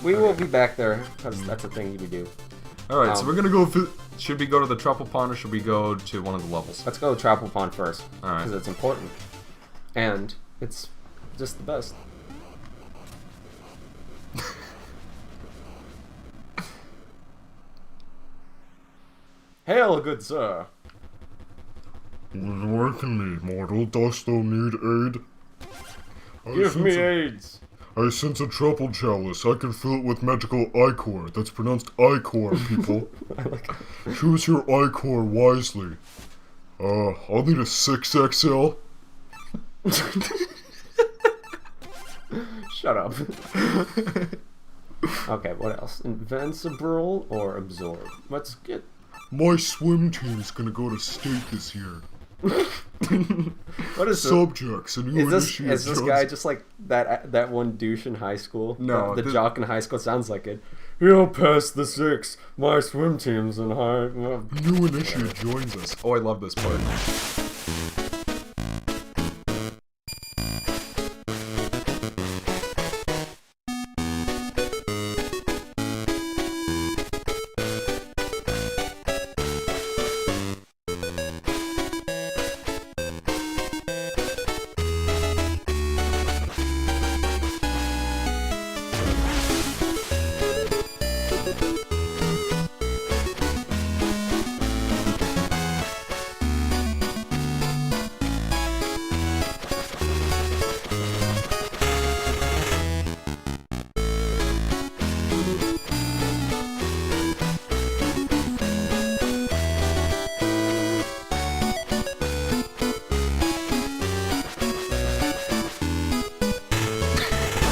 We will be back there, because that's a thing we do. Alright, so we're gonna go... Should we go to the Troupple Pond, or should we go to one of the levels? Let's go to Troupple Pond first. Alright. Because it's important. And it's just the best. Hail, good sir. Where can me, mortal? Dost thou need aid? Give me AIDS. I sense a Troupple chalice. I can fill it with magical ichor. That's pronounced ichor, people. Choose your ichor wisely. I'll need a 6XL. Shut up. Okay, what else? Invincible or absorb? Let's get... My swim team's gonna go to state this year. What is subjects? A new is this guy just like that one douche in high school? No, the jock in high school sounds like it. You'll pass the 6. My swim team's in high. New initiate joins us. Oh, I love this part.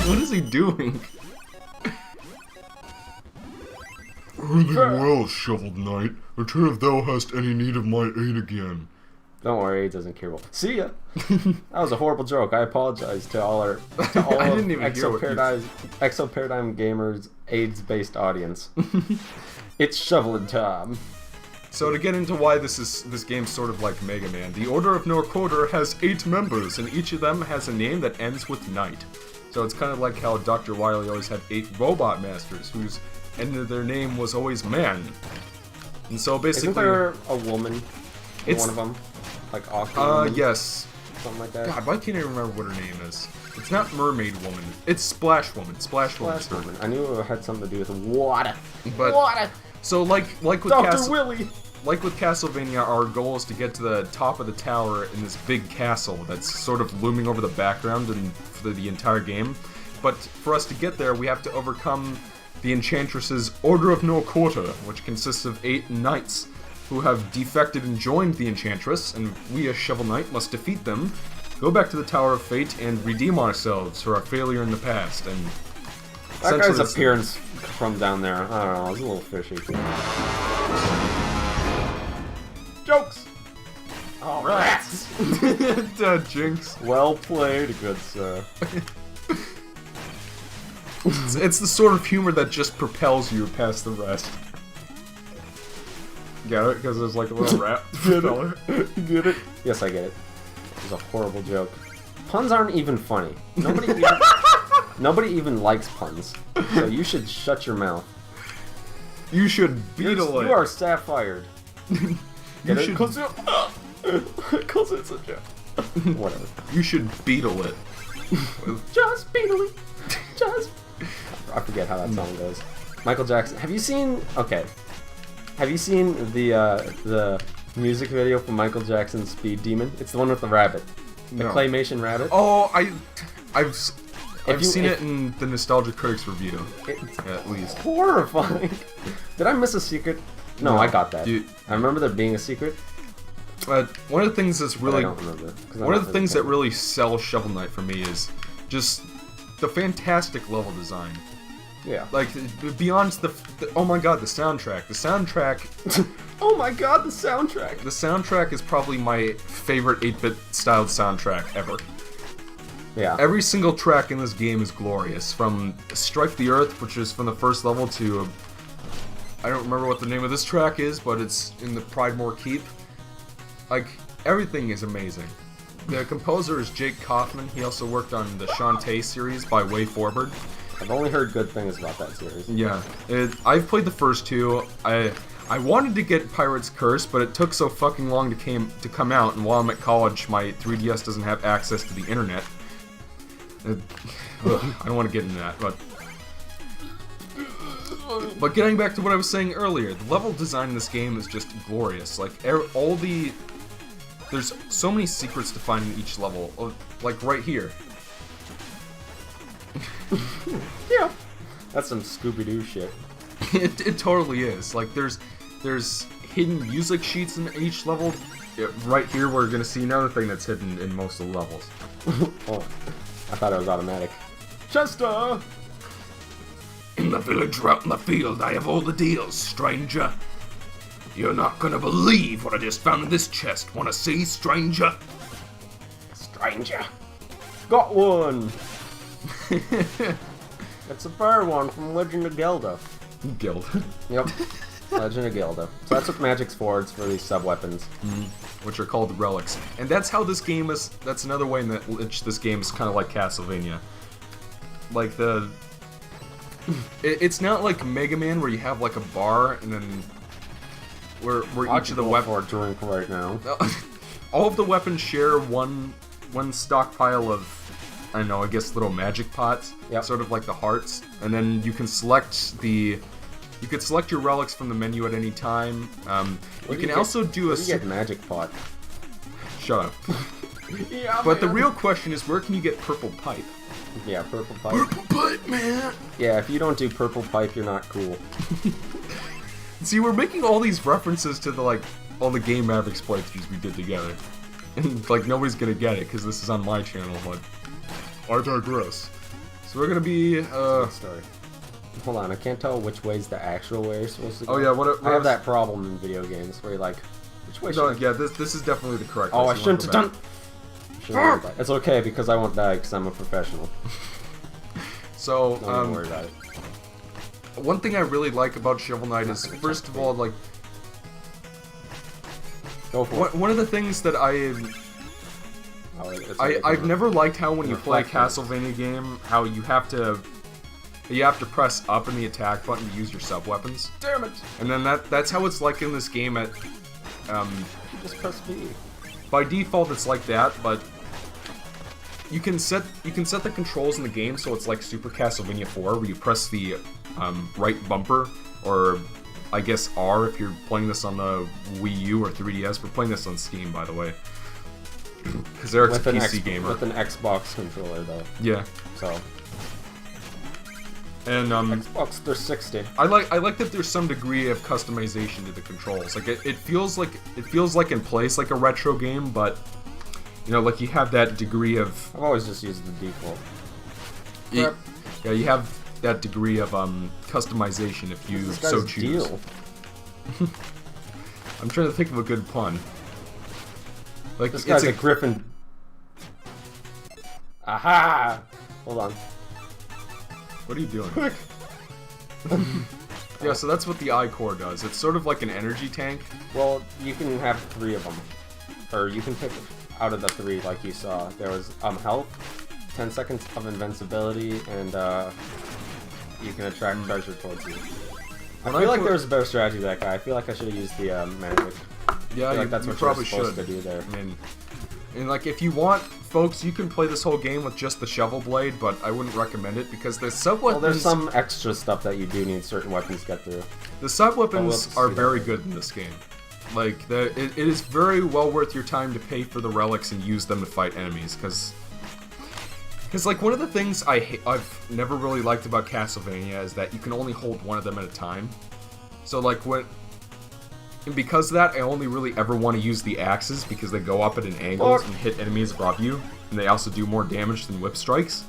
What is he doing? Early well, Shovel Knight. Return if thou hast any need of my aid again. Don't worry, it doesn't cure. See ya. That was a horrible joke. I apologize to all our I didn't even ExoParadigmGamer's AIDS-based audience. It's shoveling time. So to get into why this game's sort of like Mega Man, the Order of No Quarter has 8 members, and each of them has a name that ends with Knight. So it's kind of like how Dr. Wily always had 8 robot masters, whose end of their name was always man. And so basically... Isn't there a woman in one of them? Like Aqua yes. Something like that? God, why can't I remember what her name is? It's not Mermaid Woman. It's Splash Woman. Splash Woman. I knew it had something to do with water. But, water! So like with Dr. Willy! Like with Castlevania, our goal is to get to the top of the tower in this big castle that's sort of looming over the background and for the entire game. But for us to get there, we have to overcome the Enchantress's Order of No Quarter, which consists of 8 knights who have defected and joined the Enchantress, and we as Shovel Knight must defeat them, go back to the Tower of Fate, and redeem ourselves for our failure in the past. And that guy's appearance from down there, I don't know, it's a little fishy. Jokes! Oh, rats! Jinx. Well played, good sir. It's the sort of humor that just propels you past the rest. Get it? Because there's like a little rap. Get it? Get it? Yes, I get it. It was a horrible joke. Puns aren't even funny. Nobody even likes puns. So you should shut your mouth. You should beetle it. You are sapphire. You should... Because it's a joke. Whatever. You should beetle it. Just beetle it. Just... I forget how that song goes. Michael Jackson. Have you seen... Okay. Have you seen the music video for Michael Jackson's Speed Demon? It's the one with the rabbit. The claymation rabbit. Oh, I've seen it in the Nostalgia Critics review. At least. Horrifying. Did I miss a secret? No, I got that. I remember there being a secret. One of the things that's really... I don't remember. One of the things that really sells Shovel Knight for me is just the fantastic level design. Yeah. Like, beyond the oh my god, the soundtrack. The soundtrack... Oh my god, the soundtrack! The soundtrack is probably my favorite 8-bit styled soundtrack ever. Yeah. Every single track in this game is glorious. From Strike the Earth, which is from the first level, to... I don't remember what the name of this track is, but it's in the Pridemoor Keep. Like, everything is amazing. The composer is Jake Kaufman. He also worked on the Shantae series by Way Forward. I've only heard good things about that series. Yeah, I've played the first two. I wanted to get Pirate's Curse, but it took so fucking long to come out, and while I'm at college, my 3DS doesn't have access to the internet. I don't want to get into that, but getting back to what I was saying earlier, the level design in this game is just glorious. Like, there's so many secrets to find in each level, like right here. Yeah. That's some Scooby-Doo shit. It totally is. Like, there's hidden music sheets in each level. Yeah, right here, we're gonna see another thing that's hidden in most of the levels. Oh, I thought it was automatic. Chester! In the village or out in the field, I have all the deals, stranger. You're not gonna believe what I just found in this chest. Wanna see, stranger? Stranger. Got one! It's a fire one from Legend of Zelda. Guild. Yep. Legend of Zelda. So that's what Magic's for, it's for these sub-weapons. Which are called relics. And that's how this game is, that's another way in which this game is kind of like Castlevania. Like it's not like Mega Man where you have like a bar and then where each of the weapons... for a drink right now. All of the weapons share one stockpile of, I don't know, I guess little magic pots. Yep. Sort of like the hearts. And then you can select you could select your relics from the menu at any time. You can also do a... You get magic pot. Shut up. Yeah, But the real question is, where can you get purple pipe? Yeah, purple pipe. Purple pipe, man! Yeah, if you don't do purple pipe, you're not cool. See, we're making all these references to all the Game Mavericks playthroughs we did together. And, like, nobody's gonna get it, because this is on my channel, but... I digress. So we're gonna be, Good story. Hold on, I can't tell which way's the actual way you're supposed to go. Oh yeah, what I have that problem in video games where you're like, which way No, should I... yeah, this is definitely the correct Oh, way, I so you shouldn't have wanna done... Shouldn't have done that. It's okay, because I won't die, because I'm a professional. go back. So, Don't worry about it. one thing I really like about Shovel Knight is, first of all, like, Go for it. one of the things that I've never liked how when you play a Castlevania game, how you have to press up in the attack button to use your sub-weapons. Damn it! And then that's how it's like in this game at, Just press B. by default it's like that, but you can set the controls in the game so it's like Super Castlevania 4, where you press the right bumper, or I guess R if you're playing this on the Wii U or 3DS. We're playing this on Steam, by the way. Because Eric's a PC gamer. With an Xbox controller, though. Yeah. So, And Xbox 360. I like that there's some degree of customization to the controls. Like it feels like in place like a retro game, but you know, like you have that degree of I've always just used the default. yeah, you have that degree of customization if you This so guy's choose. deal. I'm trying to think of a good pun. Like This it's guy's a griffin. Aha! Hold on. What are you doing? Yeah, so that's what the I-Core does. It's sort of like an energy tank. Well, you can have 3 of them. Or you can pick out of the 3 like you saw. There was health, 10 seconds of invincibility, and you can attract treasure towards you. I feel like there was a better strategy to that guy. I feel like I should have used the magic. Yeah, I feel like that's you what you're probably supposed should to do there. I mean, and like if you want, folks, you can play this whole game with just the shovel blade, but I wouldn't recommend it because the sub weapons. Well, there's some extra stuff that you do need certain weapons to get through. The sub weapons see are that. very good in this game. Like it is very well worth your time to pay for the relics and use them to fight enemies, because like one of the things I've never really liked about Castlevania is that you can only hold one of them at a time. So like and because of that, I only really ever want to use the axes because they go up at an angle and hit enemies above you, and they also do more damage than whip strikes.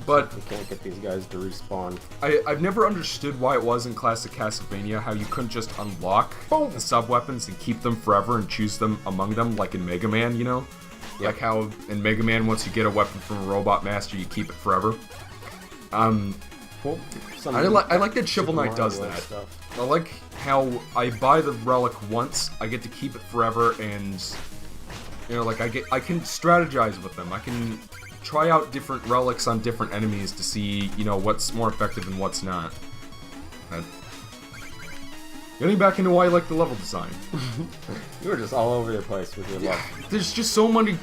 But You can't get these guys to respawn. I've never understood why it was in classic Castlevania how you couldn't just unlock the sub-weapons and keep them forever and choose them among them, like in Mega Man, you know? Yep. Like how in Mega Man, once you get a weapon from a Robot Master, you keep it forever. Well, I like that Shovel Knight does that. Stuff. I like how I buy the relic once, I get to keep it forever, and you know, like I can strategize with them. I can try out different relics on different enemies to see, you know, what's more effective and what's not. Getting back into why I like the level design. You were just all over the place with your luck. There's just so many...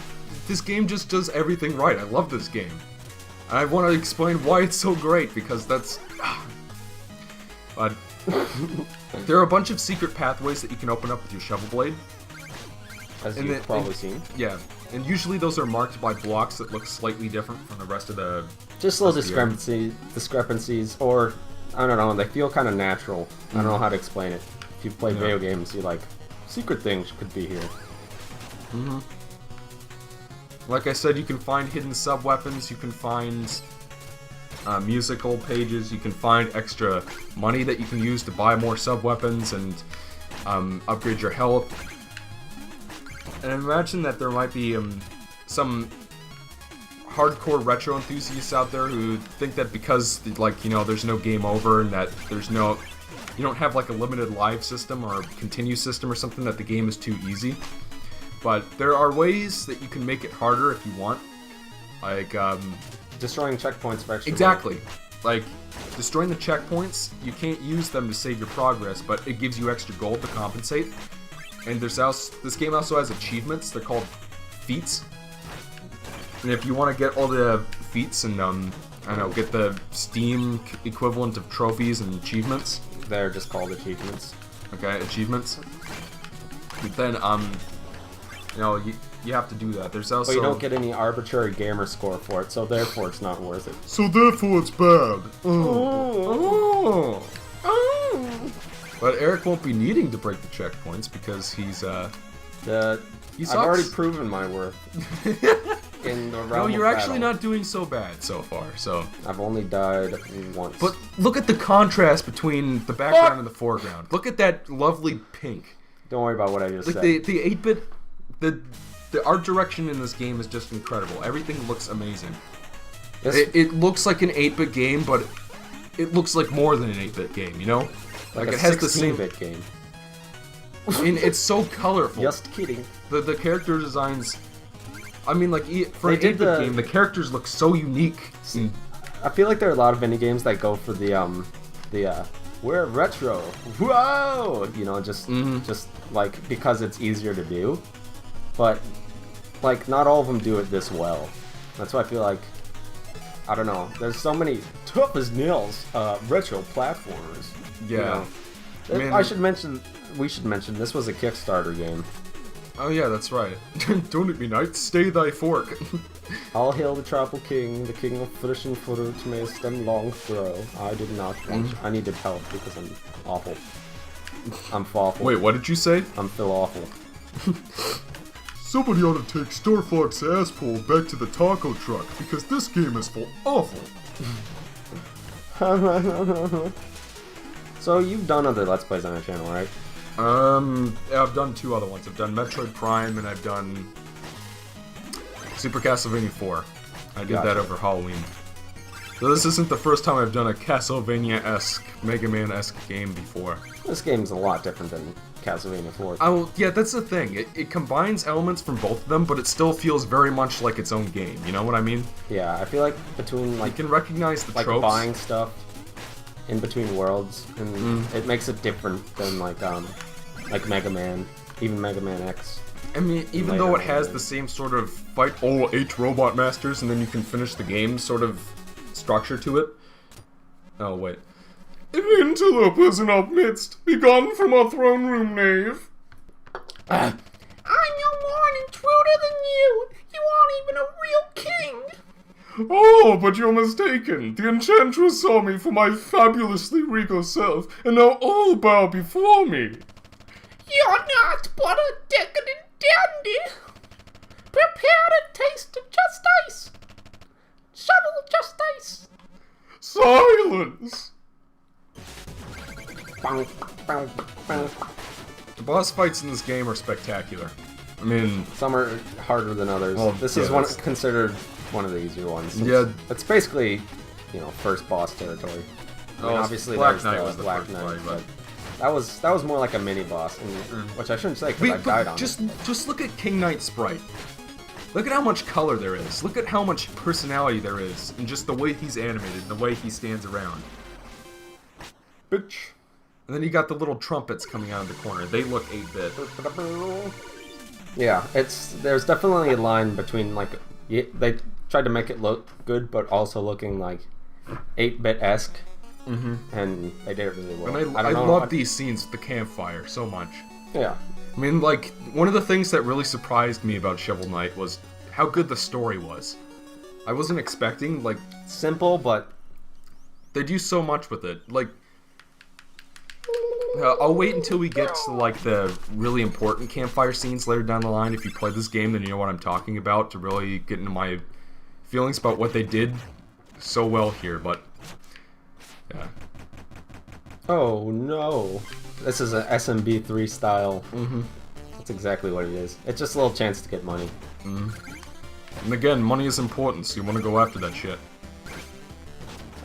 This game just does everything right. I love this game. And I want to explain why it's so great, because that's... But there are a bunch of secret pathways that you can open up with your shovel blade. As you've probably seen. Yeah, and usually those are marked by blocks that look slightly different from the rest of the... Just little discrepancies, or, I don't know, they feel kind of natural. I don't know how to explain it. If you've played video games, you're like, secret things could be here. Like I said, you can find hidden sub-weapons, you can find musical pages, you can find extra money that you can use to buy more sub-weapons and upgrade your health. And imagine that there might be some hardcore retro enthusiasts out there who think that because, like, you know, there's no game over and that there's no... You don't have, like, a limited live system or a continue system or something, that the game is too easy. But there are ways that you can make it harder if you want. Like, destroying checkpoints for extra exactly. Like, destroying the checkpoints, you can't use them to save your progress, but it gives you extra gold to compensate. And there's also, this game also has achievements. They're called feats. And if you want to get all the feats and, I don't know, get the Steam equivalent of trophies and achievements. They're just called achievements. Okay, achievements. But then, you know, you have to do that. There's also... But you don't get any arbitrary gamer score for it, so therefore it's not worth it. So therefore it's bad. Oh. But Eric won't be needing to break the checkpoints because he's, I've already proven my worth. In the realm No, you're of actually battle. not doing so bad so far, so... I've only died once. But look at the contrast between the background and the foreground. Look at that lovely pink. Don't worry about what I just Like, said. the 8-bit... The art direction in this game is just incredible. Everything looks amazing. It looks like an 8-bit game, but it looks like more than an 8-bit game, you know? Like it a has the same 16-bit game. And it's so colorful. Just kidding. The character designs... I mean, like, for They an did 8-bit game, the characters look so unique. I feel like there are a lot of indie games that go for we're retro. Whoa! You know, just like, because it's easier to do. But, like, not all of them do it this well. That's why I feel like, I don't know, there's so many tough as nails retro platformers. Yeah. You know? I mean, we should mention, this was a Kickstarter game. Oh yeah, that's right. Don't it be night, stay thy fork. All hail the Troupple King, the king of fish and fruit, may his stem long throw. I did not want I needed help because I'm awful. I'm awful. Wait, what did you say? I'm Phil Awful. Somebody ought to take Star Fox Asshole back to the taco truck, because this game is full awful. So you've done other Let's Plays on our channel, right? I've done 2 other ones. I've done Metroid Prime and I've done Super Castlevania 4. I did that over Halloween. So this isn't the first time I've done a Castlevania-esque, Mega Man-esque game before. This game's a lot different than Castlevania 4. Yeah, that's the thing. It combines elements from both of them, but it still feels very much like its own game. You know what I mean? Yeah, I feel like between, like, you can recognize the like tropes. buying stuff in between worlds, and it makes it different than like Mega Man, even Mega Man X. I mean, even though it has the same sort of fight all 8 robot masters and then you can finish the game sort of structure to it. Oh, wait. An interloper's in our midst. Be gone from our throne room, knave. I'm no more an intruder than you. You aren't even a real king. Oh, but you're mistaken. The Enchantress saw me for my fabulously regal self, and now all bow before me. You're not but a decadent dandy. Prepare to taste of just ice. Shovel just ice. Silence! The boss fights in this game are spectacular. I mean... Some are harder than others. Well, this yeah, is considered one of the easier ones. Yeah. It's basically, you know, first boss territory. I mean, obviously Black there's Knight was the Black first Knight, fight, but that was more like a mini boss, which I shouldn't say because I died on just look at King Knight's sprite. Look at how much color there is. Look at how much personality there is, and just the way he's animated, the way he stands around. Bitch. And then you got the little trumpets coming out of the corner. They look 8-bit. Yeah, there's definitely a line between like they tried to make it look good, but also looking like 8-bit-esque, and they did it really well. And I love these scenes with the campfire so much. Yeah. I mean, like, one of the things that really surprised me about Shovel Knight was how good the story was. I wasn't expecting, like... Simple, but... They do so much with it. Like... I'll wait until we get to, like, the really important campfire scenes later down the line. If you play this game, then you know what I'm talking about, to really get into my feelings about what they did so well here, but... Yeah. Oh, no. This is an SMB3 style. That's exactly what it is. It's just a little chance to get money. And again, money is important, so you want to go after that shit.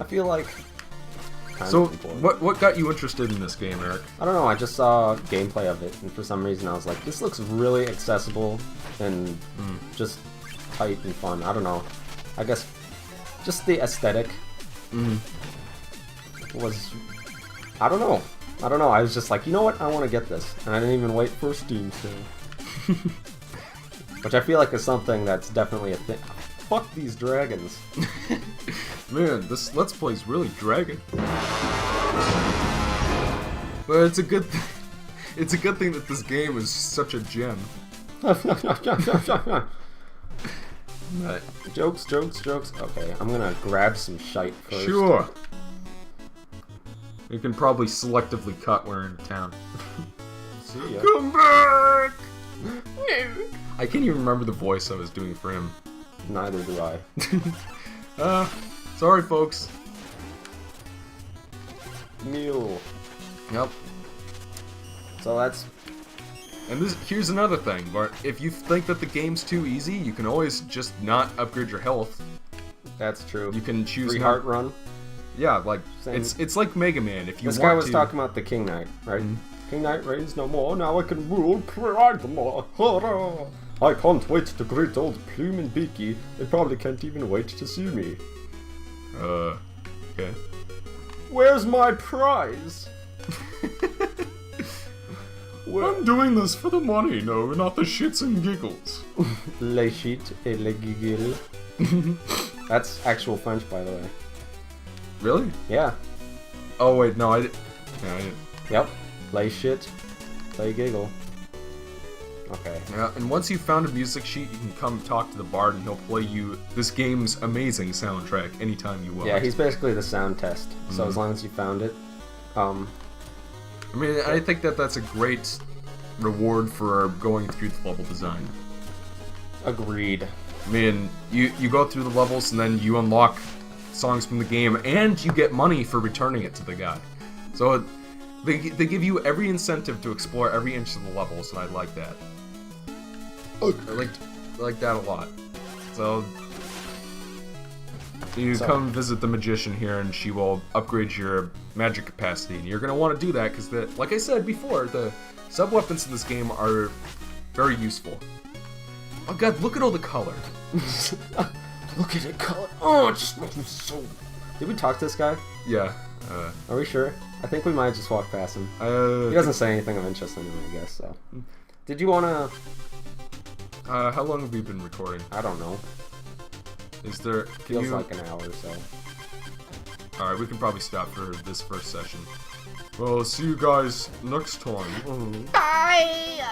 I feel like... So, what got you interested in this game, Eric? I don't know, I just saw gameplay of it, and for some reason I was like, this looks really accessible and just tight and fun. I don't know. I guess just the aesthetic was... I don't know. I was just like, you know what? I want to get this. And I didn't even wait for a Steam sale. Which I feel like is something that's definitely a thing. Fuck these dragons. Man, this Let's Play is really dragging. But it's a good it's a good thing that this game is such a gem. Jokes. Okay, I'm gonna grab some shite first. Sure. You can probably selectively cut when we're in town. See ya. Come back! No. I can't even remember the voice I was doing for him. Neither do I. Sorry, folks. Mule. Yep. So that's... And here's another thing, but if you think that the game's too easy, you can always just not upgrade your health. That's true. You can choose Free heart run. Yeah, like Same. it's like Mega Man. If you This want guy was to... talking about the King Knight, right? King Knight reigns no more. Now I can rule Pridemoor. Hurrah! I can't wait to greet old Plume and Beaky. They probably can't even wait to see me. Okay. Where's my prize? I'm doing this for the money, no, not the shits and giggles. Le shit et le giggle. That's actual French, by the way. Really? Yeah. Oh wait, no, I didn't. Yep. Play shit, play giggle. Okay. Yeah, and once you've found a music sheet, you can come talk to the bard and he'll play you this game's amazing soundtrack anytime you want. Yeah, he's basically the sound test. So as long as you found it, I mean, I think that that's a great reward for going through the level design. Agreed. I mean, you go through the levels and then you unlock songs from the game and you get money for returning it to the guy. So they give you every incentive to explore every inch of the levels, and I like that. I like that a lot. So you come visit the magician here, and she will upgrade your magic capacity, and you're gonna want to do that because, like I said before, the sub weapons in this game are very useful. Oh god, look at all the color. Look at it color. Oh, it just makes me so... Did we talk to this guy? Yeah. Are we sure? I think we might just walk past him. He doesn't say anything of interest anyway, I guess, so... Did you wanna... how long have we been recording? I don't know. Is there... Feels like an hour or so. Alright, we can probably stop for this first session. Well, see you guys next time. Bye!